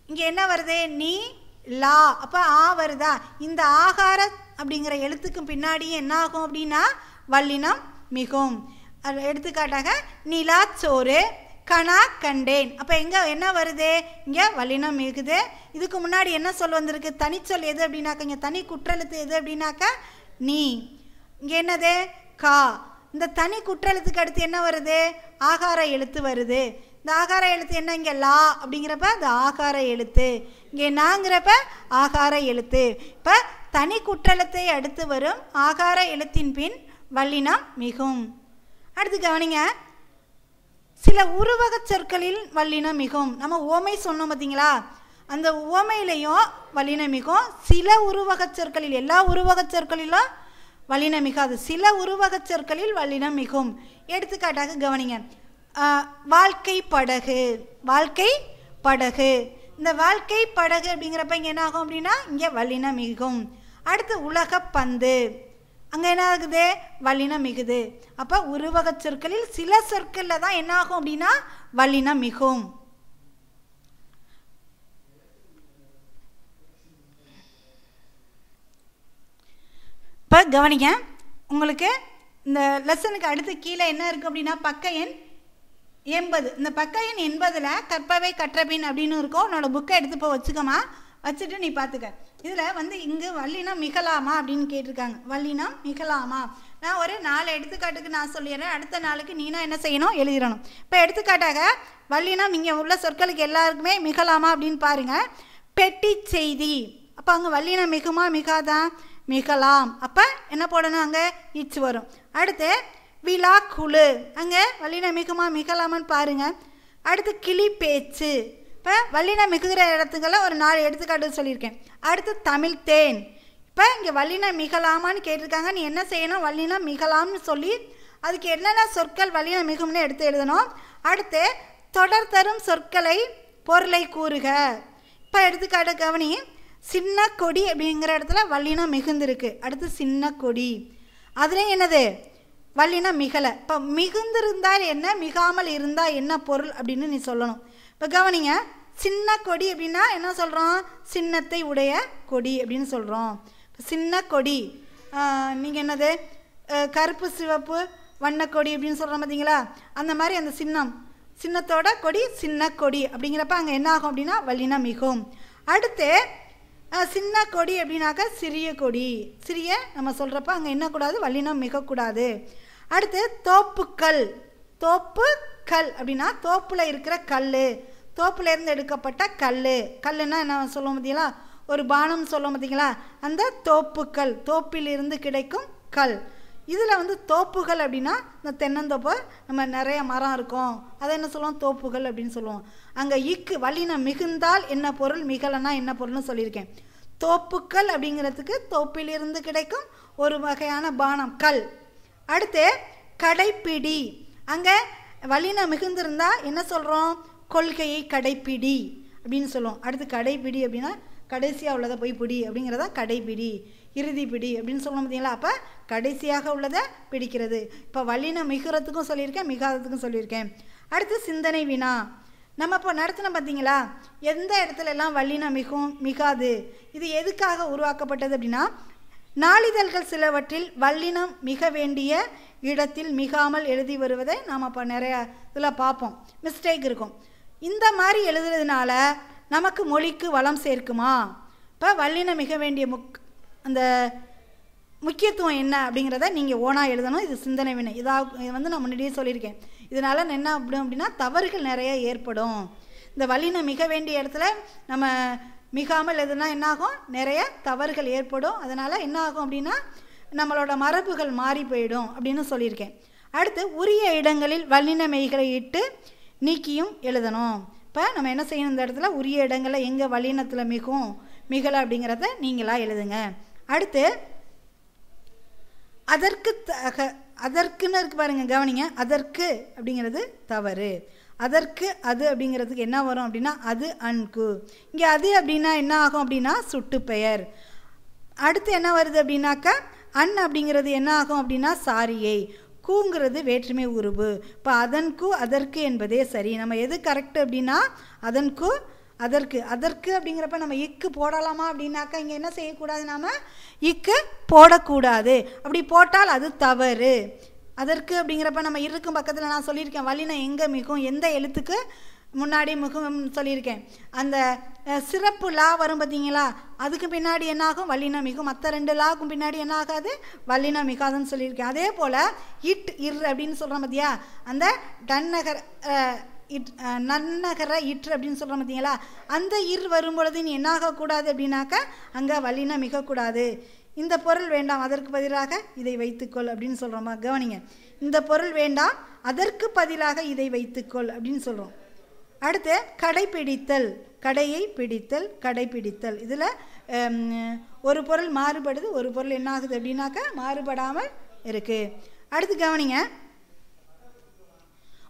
இங்கே என்ன வருது, நீ, லா. அப்போ ஆ வருதா. இந்த ஆகார அப்படிங்கிற எழுத்துக்கு பின்னாடியே என்ன ஆகும் அப்படின்னா வல்லினம் மிகும். எடுத்துக்காட்டாக நிலா சோறு, கனா கண்டேன். அப்போ எங்கே என்ன வருது, இங்கே வல்லினம் மிகுது. இதுக்கு முன்னாடி என்ன சொல் வந்திருக்கு, தனிச்சொல் எது அப்படின்னாக்கா, இங்கே தனி குற்றெழுத்து எது அப்படின்னாக்கா நீ. இங்கே என்னது கா. இந்த தனி குற்றெழுத்துக்கு அடுத்து என்ன வருது, ஆகார எழுத்து வருது. இந்த ஆகார எழுத்து என்ன, இங்கே லா அப்படிங்கிறப்ப அது ஆகார எழுத்து, இங்கே நாங்கிறப்ப ஆகார எழுத்து. இப்போ தனி குற்றெழுத்தை அடுத்து வரும் ஆகார எழுத்தின் பின் வல்லினம் மிகும். அடுத்து கவனிங்க, சில உருவக சொற்களில் வல்லினம் மிகும். நம்ம ஓமை சொன்னோம் பார்த்தீங்களா, அந்த ஓமையிலையும் வல்லினம் மிகும். சில உருவக சொற்களில், எல்லா உருவக சொற்களிலும் வல்லினம் மிகாது, சில உருவக சொற்களில் வல்லினம் மிகும். எடுத்துக்காட்டாக கவனிங்க, வாழ்க்கை படகு, வாழ்க்கை படகு. இந்த வாழ்க்கை படகு அப்படிங்கிறப்ப இங்கே என்ன ஆகும் அப்படின்னா இங்கே வல்லினம் மிகும். அடுத்து உலக பந்து, அங்கே என்ன ஆகுது வல்லினம் மிகுது. அப்போ உருவக சொற்களில் சில சொற்களில் தான் என்ன ஆகும் அப்படின்னா வல்லினம் மிகும். இப்போ கவனிங்க, உங்களுக்கு இந்த லெசனுக்கு அடுத்து கீழே என்ன இருக்குது அப்படின்னா பக்க எண் 80. இந்த பக்க எண் 80ல் கற்பவை கற்றபின் அப்படின்னு இருக்கும். உன்னோட புக்கை எடுத்து போய் வச்சுக்கமா, வச்சுட்டு நீ பார்த்துக்க. இதில் வந்து இங்கு வல்லினம் மிகலாமா அப்படின்னு கேட்டிருக்காங்க. வல்லினம் மிகலாமா, நான் ஒரு 4 எடுத்துக்காட்டுக்கு நான் சொல்லிடுறேன். அடுத்த நாளுக்கு நீனா என்ன செய்யணும், எழுதிடணும். இப்போ எடுத்துக்காட்டாக வல்லினம் இங்கே உள்ள சொற்களுக்கு எல்லாருக்குமே மிகலாமா அப்படின்னு பாருங்கள். பெட்டி செய்தி, அப்போ அங்கே வல்லினம் மிகுமா மிகாதா, மிகலாம். அப்போ என்ன போடணும், அங்கே இச்சு வரும். அடுத்து விழா குழு, அங்கே வல்லினம் மிகுமா மிகலாமான்னு பாருங்கள். அடுத்து கிளி பேச்சு, இப்போ வல்லினம் மிகுகிற இடத்துக்கெல்லாம் ஒரு 4 எடுத்துக்காட்டு சொல்லியிருக்கேன். அடுத்து தமிழ் தேன். இப்போ இங்கே வல்லினம் மிகலாமான்னு கேட்டிருக்காங்க. நீ என்ன செய்யணும், வல்லினம் மிகலாம்னு சொல்லி அதுக்கு என்னென்ன சொற்கள் வல்லினம் மிகும்னு எடுத்து எழுதணும். அடுத்து தொடர் தரும் சொற்களை பொருளை கூறுக. இப்போ எடுத்துக்காட்டு கவனி, சின்ன கொடி அப்படிங்கிற இடத்துல வல்லினம் மிகுந்திருக்கு. அடுத்து சின்ன கொடி, அதுலேயும் என்னது வல்லினம் மிகலை. இப்போ மிகுந்திருந்தால் என்ன, மிகாமல் இருந்தால் என்ன பொருள் அப்படின்னு நீ சொல்லணும். இப்போ கவனிங்க, சின்ன கொடி அப்படின்னா என்ன சொல்கிறோம், சின்னத்தை உடைய கொடி அப்படின்னு சொல்கிறோம். இப்போ சின்ன கொடி, நீங்கள் என்னது கருப்பு சிவப்பு வண்ணக்கொடி அப்படின்னு சொல்கிறோம் பார்த்தீங்களா, அந்த மாதிரி அந்த சின்னம், சின்னத்தோட கொடி சின்ன கொடி அப்படிங்கிறப்ப அங்கே என்ன ஆகும் அப்படின்னா வல்லினம் மிகும். அடுத்து சின்ன கொடி அப்படின்னாக்கா சிறிய கொடி, சிறிய நம்ம சொல்கிறப்ப அங்கே என்ன கூடாது, வல்லினம் மிகக்கூடாது. அடுத்து தோப்புக்கல், தோப்பு கல் அப்படின்னா தோப்பில் இருக்கிற கல், தோப்புலேருந்து எடுக்கப்பட்ட கல். கல்லுன்னா என்ன சொல்லுவோம் பார்த்தீங்களா, ஒரு பானம் சொல்லுவோம் பார்த்தீங்களா, அந்த தோப்புக்கல், தோப்பிலிருந்து கிடைக்கும் கல். இதில் வந்து தோப்புகள் அப்படின்னா இந்த தென்னந்தோப்பு நம்ம நிறைய மரம் இருக்கும், அதை என்ன சொல்லுவோம் தோப்புகள் அப்படின்னு சொல்லுவோம். அங்கே இக்கு வல்லினம் மிகுந்தால் என்ன பொருள், மிகலைன்னா என்ன பொருள்னு சொல்லியிருக்கேன். தோப்புக்கள் அப்படிங்கிறதுக்கு தோப்பிலிருந்து கிடைக்கும் ஒரு வகையான பானம் கல். அடுத்து கடைப்பிடி, அங்கே வல்லினம் மிகுந்திருந்தால் என்ன சொல்கிறோம், கொள்கையை கடைப்பிடி அப்படின்னு சொல்லுவோம். அடுத்து கடைப்பிடி அப்படின்னா கடைசியாக உள்ளதை போய் பிடி அப்படிங்கிறதா கடைப்பிடி, இறுதி பிடி அப்படின்னு சொல்லணும் பார்த்தீங்களா. அப்போ கடைசியாக உள்ளதை பிடிக்கிறது. இப்போ வல்லினம் மிகுறதுக்கும் சொல்லியிருக்கேன், மிகாததுக்கும் சொல்லியிருக்கேன். அடுத்து சிந்தனை வினா, நம்ம இப்போ நடத்தினோம் பார்த்தீங்களா, எந்த இடத்துல எல்லாம் வல்லினம் மிகும் மிகாது, இது எதுக்காக உருவாக்கப்பட்டது அப்படின்னா நாளிதழ்கள் சிலவற்றில் வல்லினம் மிக வேண்டிய இடத்தில் மிகாமல் எழுதி வருவதை நாம் அப்போ நிறையா இதில் பார்ப்போம், மிஸ்டேக் இருக்கும். இந்த மாதிரி எழுதுறதுனால நமக்கு மொழிக்கு வளம் சேர்க்குமா. இப்போ வல்லினம் மிக வேண்டிய அந்த முக்கியத்துவம் என்ன அப்படிங்கிறத நீங்கள் ஓனாக எழுதணும். இது சிந்தனை வினை. இது நான் முன்னாடியே சொல்லியிருக்கேன். இதனால் என்ன அப்படின்னா தவறுகள் நிறைய ஏற்படும். இந்த வல்லினம் மிக வேண்டிய இடத்துல நம்ம மிகாமல் எதுனா என்னாகும், நிறைய தவறுகள் ஏற்படும். அதனால் என்ன ஆகும் அப்படின்னா நம்மளோட மரபுகள் மாறி போயிடும் அப்படின்னு சொல்லியிருக்கேன். அடுத்து உரிய இடங்களில் வல்லின மெய்களை இட்டு நீக்கியும் எழுதணும். இப்போ நம்ம என்ன செய்யணும், இந்த இடத்துல உரிய இடங்களில் எங்கே வல்லினத்தில் மிகும் மிகலை அப்படிங்கிறத நீங்களாக எழுதுங்க. அடுத்து அதற்குன்னு இருக்கு பாருங்கள், கவனிங்க. அதற்கு அப்படிங்கிறது தவறு. அதற்கு அது அப்படிங்கிறதுக்கு என்ன வரும் அப்படின்னா அது அன்கு. இங்கே அது அப்படின்னா என்ன ஆகும் அப்படின்னா சுட்டு பெயர். அடுத்து என்ன வருது அப்படின்னாக்கா அன் அப்படிங்கிறது என்ன ஆகும் அப்படின்னா சாரியை. கூங்கிறது வேற்றுமை உருவு. இப்போ அதன்கு அதற்கு என்பதே சரி. நம்ம எது கரெக்டு அப்படின்னா அதன்கு அதற்கு. அதற்கு அப்படிங்கிறப்ப நம்ம இக்கு போடலாமா அப்படின்னாக்கா இங்கே என்ன செய்யக்கூடாது, நாம் இக்கு போடக்கூடாது. அப்படி போட்டால் அது தவறு. அதற்கு அப்படிங்கிறப்ப நம்ம இருக்கும் பக்கத்தில் நான் சொல்லியிருக்கேன் வல்லினம் எங்கே மிகும், எந்த எழுத்துக்கு முன்னாடி மிகும் சொல்லியிருக்கேன். அந்த சிறப்பு லா வரும் பார்த்தீங்களா, அதுக்கு பின்னாடி என்னாகும் வல்லினம் மிகும். மற்ற 2 லாக்கும் பின்னாடி என்ன ஆகாது, வல்லினம் மிகாதுன்னு சொல்லியிருக்கேன். அதே போல் இட் இர் அப்படின்னு சொல்கிறோம் பார்த்தியா, அந்த டன்னகர் நன்னகர இற்று அப்படின்னு சொல்கிறோம் பார்த்தீங்களா, அந்த இர் வரும்பொழுது நீ என்ன ஆகக்கூடாது அப்படின்னாக்கா அங்கே வல்லினம் மிகக்கூடாது. இந்த பொருள் வேண்டாம், அதற்கு பதிலாக இதை வைத்துக்கொள் அப்படின்னு சொல்கிறோமா. கவனிங்க, இந்த பொருள் வேண்டாம், அதற்கு பதிலாக இதை வைத்துக்கொள் அப்படின்னு சொல்கிறோம். அடுத்து கடைப்பிடித்தல், கடையை பிடித்தல், கடைப்பிடித்தல். இதில் ஒரு பொருள் மாறுபடுது, ஒரு பொருள் என்ன ஆகுது அப்படின்னாக்கா மாறுபடாமல் இருக்குது. அடுத்து கவனிங்க,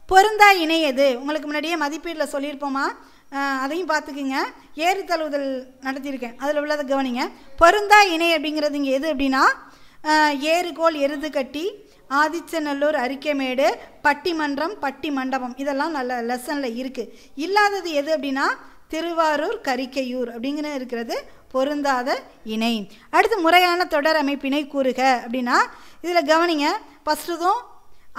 பொருந்தா இணை எது? உங்களுக்கு முன்னாடியே மதிப்பீட்டில் சொல்லியிருப்போமா, அதையும் பார்த்துக்குங்க. ஏறு தழுவுதல் நடத்தியிருக்கேன், அதில் உள்ளதை கவனிங்க. பொருந்தா இணை அப்படிங்கிறது இங்கே எது அப்படின்னா ஏறுகோள், எருது கட்டி, ஆதிச்சநல்லூர், அரிக்கைமேடு, பட்டிமன்றம், பட்டி மண்டபம், இதெல்லாம் நல்ல லெசனில் இருக்குது. இல்லாதது எது அப்படின்னா திருவாரூர், கரிக்கையூர் அப்படிங்கிற இருக்கிறது பொருந்தாத இணை. அடுத்து முறையான தொடர் அமைப்பினை கூறுக அப்படின்னா இதில் கவனிங்க. ஃபஸ்ட்டுதும்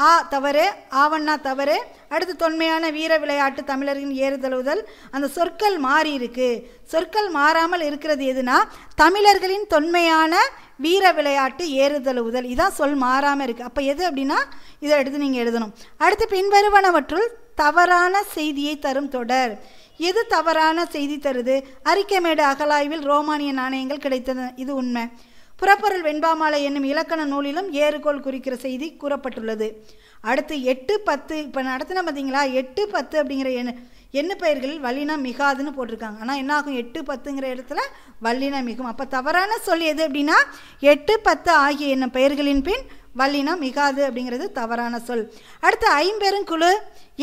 ஆ தவறு, ஆவண்ணா தவறு. அடுத்து தொன்மையான வீர விளையாட்டு தமிழர்களின் ஏறுதழுவுதல், அந்த சொற்கள் மாறி இருக்கு. சொற்கள் மாறாமல் இருக்கிறது எதுனா தமிழர்களின் தொன்மையான வீர விளையாட்டு ஏறுதழுவுதல், இதான் சொல் மாறாமல் இருக்குது. அப்போ எது அப்படின்னா இதை எடுத்து நீங்கள் எழுதணும். அடுத்து பின்வருவனவற்றுள் தவறான செய்தியை தரும் தொடர். எது தவறான செய்தி தருது? அரிக்கைமேடு அகலாய்வில் ரோமானிய நாணயங்கள் கிடைத்தது, இது உண்மை. புறப்பொருள் வெண்பாமாலை என்னும் இலக்கண நூலிலும் ஏறுகோள் குறிக்கிற செய்தி கூறப்பட்டுள்ளது. அடுத்து 8, 10 இப்போ நடத்தின பார்த்தீங்களா, 8, 10 அப்படிங்கிற எண்ணு பெயர்களில் வல்லினம் மிகாதுன்னு போட்டிருக்காங்க. ஆனால் என்ன ஆகும், 8, 10ங்கிற இடத்துல வல்லினம் மிகும். அப்போ தவறான சொல் எது அப்படின்னா 8, 10 ஆகிய என்னும் பெயர்களின் பின் வல்லினம் மிகாது அப்படிங்கிறது தவறான சொல். அடுத்து ஐம்பெருங்குழு,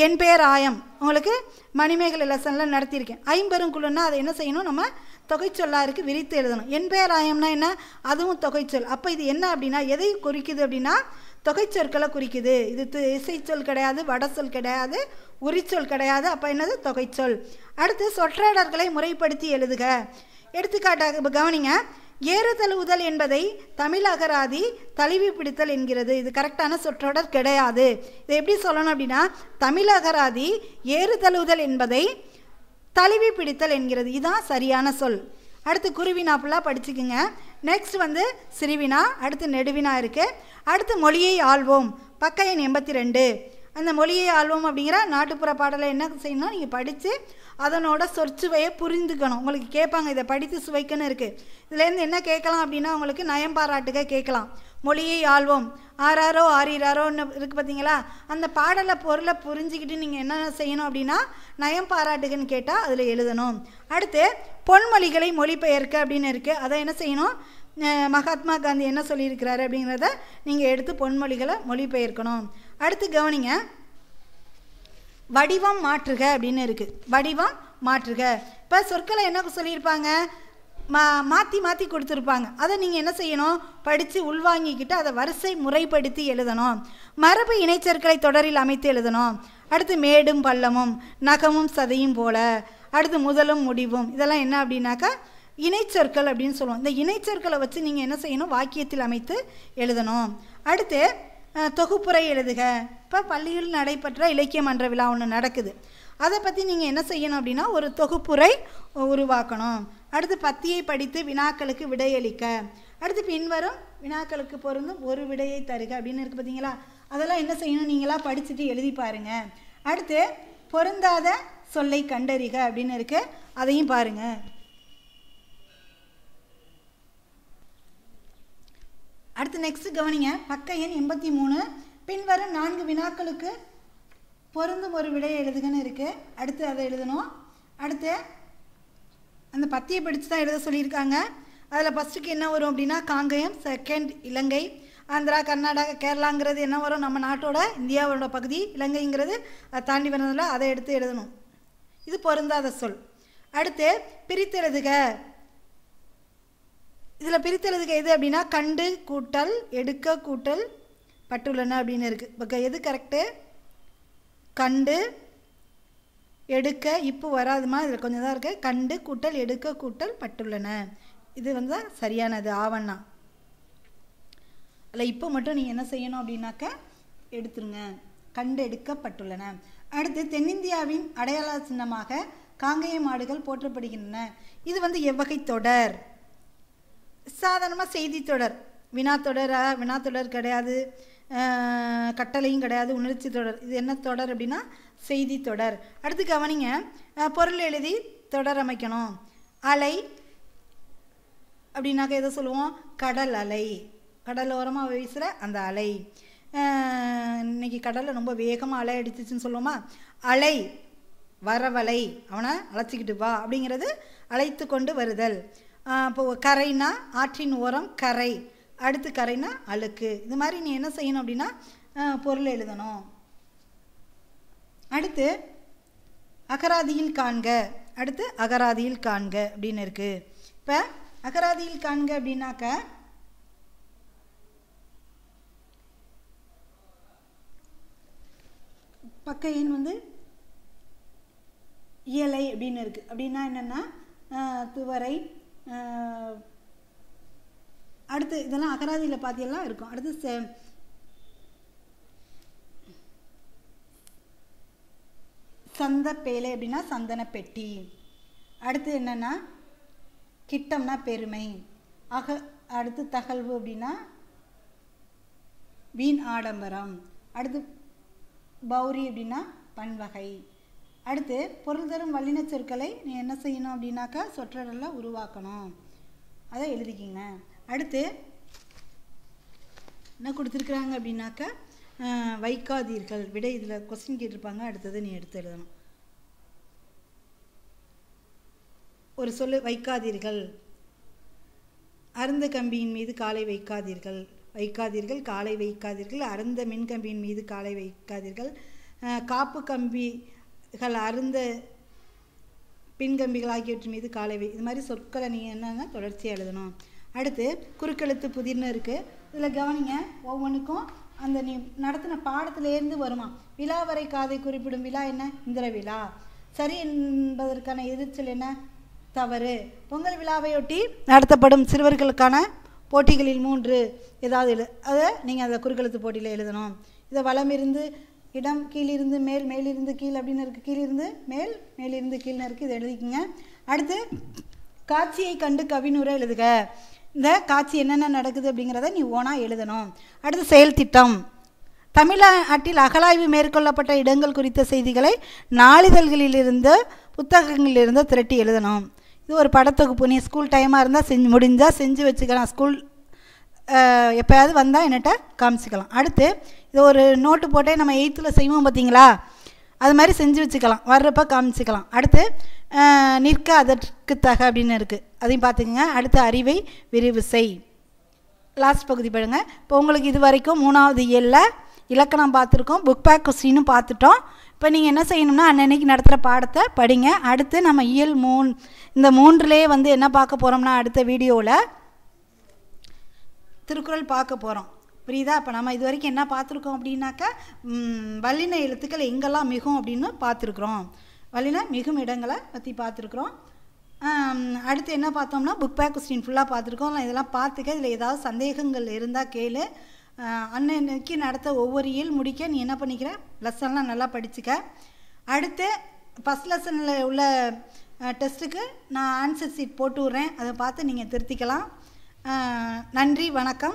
என் பெயர் ஆயம், உங்களுக்கு மணிமேகலை லெசனில் நடத்தியிருக்கேன். ஐம்பெருங்குழுன்னா அதை என்ன செய்யணும், நம்ம தொகைச்சொல்லாருக்கு விரித்து எழுதணும். என் பெயர் ஆயம்னா என்ன, அதுவும் தொகைச்சொல். அப்போ இது என்ன அப்படின்னா எதை குறிக்குது அப்படின்னா தொகைச்சொற்களை குறிக்குது. இது இசைச்சொல் கிடையாது, வடசொல் கிடையாது, உரிச்சொல் கிடையாது. அப்போ என்னது, தொகைச்சொல். அடுத்து சொற்றொடர்களை முறைப்படுத்தி எழுதுக. எடுத்துக்காட்டாக கவனிங்க, ஏறு தழுவுதல் என்பதை தமிழ் அகராதி தழுவி பிடித்தல் என்கிறது. இது கரெக்டான சொற்றொடர் கிடையாது. இதை எப்படி சொல்லணும் அப்படின்னா தமிழ் அகராதி ஏறு தழுவுதல் என்பதை தழுவி பிடித்தல் என்கிறது, இதுதான் சரியான சொல். அடுத்து குருவினா ஃபுல்லாக படிச்சுக்குங்க. நெக்ஸ்ட் சிறுவினா, அடுத்து நெடுவினா இருக்குது. அடுத்து மொழியை ஆள்வோம், பக்க எண் 82. அந்த மொழியை ஆள்வோம் அப்படிங்கிற நாட்டுப்புற பாடலை என்ன செய்யணும், நீங்கள் படித்து அதனோட சொற்சுவையை புரிந்துக்கணும். உங்களுக்கு கேட்பாங்க, இதை படித்து சுவைக்குன்னு இருக்குது. இதுலேருந்து என்ன கேட்கலாம் அப்படின்னா உங்களுக்கு நயம் பாராட்டுக கேட்கலாம். மொழியை ஆள்வோம், ஆறாரோ ஆறீராரோன்னு இருக்குது பார்த்தீங்களா, அந்த பாடலை பொருளை புரிஞ்சுக்கிட்டு நீங்கள் என்ன செய்யணும் அப்படின்னா நயம் பாராட்டுகன்னு கேட்டால் அதில் எழுதணும். அடுத்து பொன்மொழிகளை மொழிபெயர்க்க அப்படின்னு இருக்குது. அதை என்ன செய்யணும், மகாத்மா காந்தி என்ன சொல்லியிருக்கிறாரு அப்படிங்கிறத நீங்கள் எடுத்து பொன்மொழிகளை மொழிபெயர்க்கணும். அடுத்து கவனிங்க, வடிவம் மாற்றுக அப்படின்னு இருக்குது. வடிவம் மாற்றுக, இப்போ சொற்களை என்ன சொல்லியிருப்பாங்க, மாற்றி மாற்றி கொடுத்துருப்பாங்க. அதை நீங்கள் என்ன செய்யணும், படித்து உள்வாங்கிக்கிட்டு அதை வரிசை முறைப்படுத்தி எழுதணும். மரபு இணைச்சொற்களை தொடரில் அமைத்து எழுதணும். அடுத்து மேடும் பள்ளமும், நகமும் சதையும் போல, அடுத்து முதலும் முடிவும், இதெல்லாம் என்ன அப்படின்னாக்கா இணைச்சொற்கள் அப்படின்னு சொல்லுவோம். இந்த இணைச்சொற்களை வச்சு நீங்கள் என்ன செய்யணும், வாக்கியத்தில் அமைத்து எழுதணும். அடுத்து தொகுப்புரை எழுதுக. இப்போ பள்ளியில் நடைபெற்ற இலக்கிய மன்ற விழா ஒன்று நடக்குது, அதை பற்றி நீங்கள் என்ன செய்யணும் அப்படின்னா ஒரு தொகுப்புரை உருவாக்கணும். அடுத்து பத்தியை படித்து வினாக்களுக்கு விடையளிக்க. அடுத்து பின்வரும் வினாக்களுக்கு பொருந்தும் ஒரு விடையை தருக அப்படின்னு இருக்குது பார்த்தீங்களா. அதெல்லாம் என்ன செய்யணும், நீங்களாக படிச்சுட்டு எழுதி பாருங்கள். அடுத்து பொருந்தாத சொல்லை கண்டறிக அப்படின்னு இருக்குது, அதையும் பாருங்கள். அடுத்து நெக்ஸ்ட் கவனிங்க. பக்க எண் 83. பின்வரும் 4 வினாக்களுக்கு பொருந்தும் ஒரு விடையை எழுதுகன்னு இருக்குது. அடுத்து அதை எழுதணும். அடுத்து அந்த பத்தியை படித்து தான் எழுத சொல்லியிருக்காங்க. அதில் ஃபஸ்ட்டுக்கு என்ன வரும் அப்படின்னா காங்கயம், செகண்ட் இலங்கை, ஆந்திரா, கர்நாடகா, கேரளாங்கிறது என்ன வரும், நம்ம நாட்டோட இந்தியாவோட பகுதி. இலங்கைங்கிறது அதை தாண்டி வரதில்ல, அதை எடுத்து எழுதணும். இது பொருந்தாத சொல். அடுத்து பிரித்தெழுதுக. இதில் பிரித்தெழுதுக எது அப்படின்னா கண்டு கூட்டல் எடுக்க கூட்டல் பட்டுள்ளன அப்படின்னு இருக்குது. இப்போ எது கரெக்டு, கண்டு எடுக்க இப்போ வராதுமா, இதில் கொஞ்சம் தான் இருக்குது. கண்டு கூட்டல் எடுக்க கூட்டல் பட்டுள்ளன, இது வந்து சரியானது ஆவண்ணா. அதில் இப்போ மட்டும் நீங்கள் என்ன செய்யணும் அப்படின்னாக்க எடுத்துருங்க, கண்டு எடுக்கப்பட்டுள்ளன. அடுத்து தென்னிந்தியாவின் அடையாள சின்னமாக காங்கேய மாடுகள் போற்றப்படுகின்றன. இது வந்து எவ்வகை தொடர், சாதாரணமாக செய்தி தொடர். வினாத்தொடர் கிடையாது, கட்டளையும் கிடையாது, உணர்ச்சி தொடர். இது என்ன தொடர் அப்படின்னா செய்தி தொடர். அடுத்து கவனிங்க, பொருள் எழுதி தொடர் அமைக்கணும். அலை அப்படின்னாக்க எதை சொல்லுவோம், கடல் அலை, கடல் ஓரமாக வீசுகிற அந்த அலை. இன்றைக்கி கடலில் ரொம்ப வேகமாக அலை அடிச்சிச்சுன்னு சொல்லுவோமா, அலை வரவலை, அவனை அழைச்சிக்கிட்டு வா அப்படிங்கிறது அழைத்து கொண்டு வருதல். இப்போ கரைனா ஆற்றின் ஓரம் கரை, அடுத்து கரைனா அழுக்கு. இது மாதிரி நீ என்ன செய்யணும் அப்படின்னா பொருள் எழுதணும். அடுத்து அகராதியில் காண்க. அடுத்து அகராதியில் காண்க அப்படின்னு இருக்குது. இப்போ அகராதியில் காண்க அப்படின்னாக்க பக்க எண் வந்து இயலை அப்படின்னு இருக்குது. அப்படின்னா என்னென்னா துவரை, அடுத்து இதெல்லாம் அகராதியில் பாத்தியெல்லாம் இருக்கும். அடுத்து சந்த பேலை அப்படின்னா சந்தன பெட்டி. அடுத்து என்னென்னா கிட்டம்னா பெருமை. அடுத்து தகவல் அப்படின்னா வீண் ஆடம்பரம். அடுத்து பௌரி அப்படின்னா பன்வகை. அடுத்து பொருள் தரும் வல்லின சொற்களை நீ என்ன செய்யணும் அப்படின்னாக்கா சொற்றொடரில் உருவாக்கணும், அதை எழுதிக்கிங்க. அடுத்து என்ன கொடுத்துருக்குறாங்க அப்படின்னாக்கா வைக்காதீர்கள் விடை. இதில் கொஸ்டின் கேட்டிருப்பாங்க, அடுத்தது நீ எடுத்து எழுதணும். ஒரு சொல்லு வைக்காதீர்கள். அருந்த கம்பியின் மீது காலை வைக்காதீர்கள், வைக்காதீர்கள் காலை வைக்காதீர்கள். அருந்த மின்கம்பியின் மீது காலை வைக்காதீர்கள். காப்பு கம்பிகள் அருந்த பின்கம்பிகள் ஆகியவற்றின் மீது காலை வை. இது மாதிரி சொற்களை நீங்கள் என்னென்னா தொடர்ச்சியாக எழுதணும். அடுத்து குறுக்கெழுத்து புதிர்னு இருக்குது. இதில் கவனிங்க, ஒவ்வொன்றுக்கும் அந்த நீ நடத்தின பாடத்திலேருந்து வருமா. விழாவரை காதை குறிப்பிடும் விழா என்ன, இந்திர விழா. சரி என்பதற்கான எதிர்ச்சல் என்ன, தவறு. பொங்கல் விழாவையொட்டி நடத்தப்படும் சிறுவர்களுக்கான போட்டிகளில் 3 ஏதாவது அதை நீங்கள் அதை குறுக்கெழுத்து போட்டியில் எழுதணும். இதை வலமிருந்து இடம், கீழிருந்து மேல், மேலிருந்து கீழ் அப்படின்னு இருக்குது. கீழிருந்து மேல், மேலிருந்து கீழ்னு இருக்குது, இதை எழுதிக்கிங்க. அடுத்து காட்சியை கண்டு கவினுரை எழுதுக. இந்த காட்சி என்னென்ன நடக்குது அப்படிங்கிறத நீ ஓனாக எழுதணும். அடுத்து செயல் திட்டம். தமிழ்நாட்டில் அகலாய்வு மேற்கொள்ளப்பட்ட இடங்கள் குறித்த செய்திகளை நாளிதழ்களிலிருந்து புத்தகங்களிலிருந்து திரட்டி எழுதணும். இது ஒரு படத்தொகுப்பு. நீ ஸ்கூல் டைமாக இருந்தால் முடிஞ்சால் செஞ்சு வச்சுக்கலாம். ஸ்கூல் எப்போயாவது வந்தால் என்கிட்ட காமிச்சிக்கலாம். அடுத்து இது ஒரு நோட்டு போட்டே நம்ம 8th செய்வோம் பார்த்தீங்களா, அது மாதிரி செஞ்சு வச்சுக்கலாம், வர்றப்ப காமிச்சிக்கலாம். அடுத்து நிற்க அதற்கு தக அப்படின்னு இருக்குது, அதையும் பார்த்துக்குங்க. அடுத்து அறிவை விரிவு செய். லாஸ்ட் பகுதி பாருங்க. இப்போ உங்களுக்கு இது வரைக்கும் 3வது இயலில் இலக்கணம் பார்த்துருக்கோம், புக் பேக் கொஸ்டினும் பார்த்துட்டோம். இப்போ நீங்கள் என்ன செய்யணும்னா அன்னன்னைக்கு நடத்துகிற பாடத்தை படிங்க. அடுத்து நம்ம இயல் 3 இந்த 3லேயே வந்து என்ன பார்க்க போகிறோம்னா அடுத்த வீடியோவில் திருக்குறள் பார்க்க போகிறோம். புரியுதா? அப்போ நம்ம இது வரைக்கும் என்ன பார்த்துருக்கோம் அப்படின்னாக்கா வல்லின எழுத்துக்கள் எங்கெல்லாம் மிகும் அப்படின்னு பார்த்துருக்குறோம். வல்லின மிகும் இடங்களை பற்றி பார்த்துருக்குறோம். அடுத்து என்ன பார்த்தோம்னா புக் பேக் கொஸ்டின் ஃபுல்லாக பார்த்துருக்கோம். இதெல்லாம் பார்த்துக்க. இதில் ஏதாவது சந்தேகங்கள் இருந்தால் கேளு. அன்னைக்கு நடத்த ஒவ்வொரு இயல் முடிக்க நீ என்ன பண்ணிக்கிற, லெசன்லாம் நல்லா படிச்சுக்க. அடுத்து ஃபஸ்ட் லெசனில் உள்ள டெஸ்ட்டுக்கு நான் ஆன்சர் ஷீட் போட்டு விட்றேன், அதை பார்த்து நீங்கள் திருத்திக்கலாம். நன்றி, வணக்கம்.